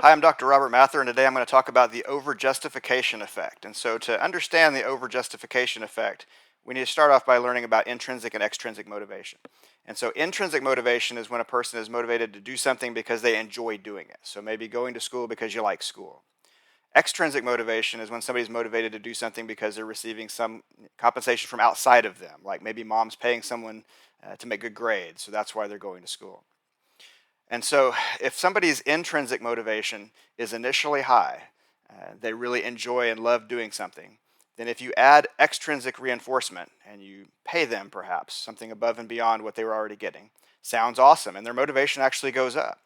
Hi, I'm Dr. Robert Mather, and today I'm going to talk about the overjustification effect. And so, to understand the overjustification effect, we need to start off by learning about intrinsic and extrinsic motivation. And so, intrinsic motivation is when a person is motivated to do something because they enjoy doing it. So, maybe going to school because you like school. Extrinsic motivation is when somebody's motivated to do something because they're receiving some compensation from outside of them, like maybe mom's paying someone to make good grades, so that's why they're going to school. And so, if somebody's intrinsic motivation is initially high, they really enjoy and love doing something, then if you add extrinsic reinforcement and you pay them perhaps something above and beyond what they were already getting, sounds awesome and their motivation actually goes up.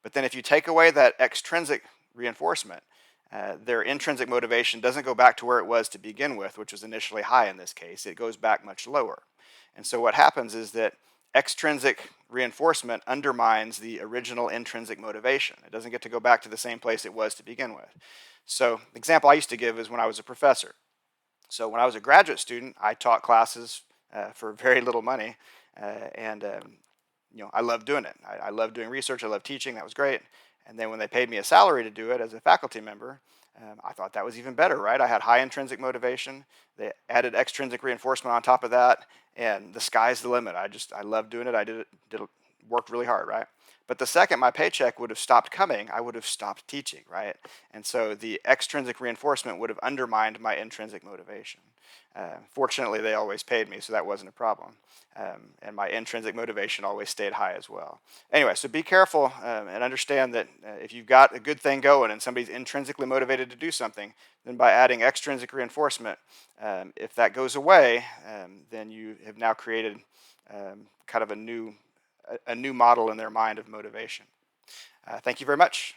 But then if you take away that extrinsic reinforcement, their intrinsic motivation doesn't go back to where it was to begin with, which was initially high in this case. It goes back much lower. And so what happens is that extrinsic reinforcement undermines the original intrinsic motivation. It doesn't get to go back to the same place it was to begin with. So the example I used to give is when I was a professor. So when I was a graduate student, I taught classes for very little money, and I loved doing it. I loved doing research. I loved teaching. That was great. And then when they paid me a salary to do it as a faculty member, I thought that was even better, right? I had high intrinsic motivation. They added extrinsic reinforcement on top of that, and the sky's the limit. I loved doing it. I worked really hard, right? But the second my paycheck would have stopped coming, I would have stopped teaching, right? And so the extrinsic reinforcement would have undermined my intrinsic motivation. Fortunately, they always paid me, so that wasn't a problem. And my intrinsic motivation always stayed high as well. Anyway, so be careful and understand that if you've got a good thing going and somebody's intrinsically motivated to do something, then by adding extrinsic reinforcement, if that goes away, then you have now created kind of a new model in their mind of motivation. Thank you very much.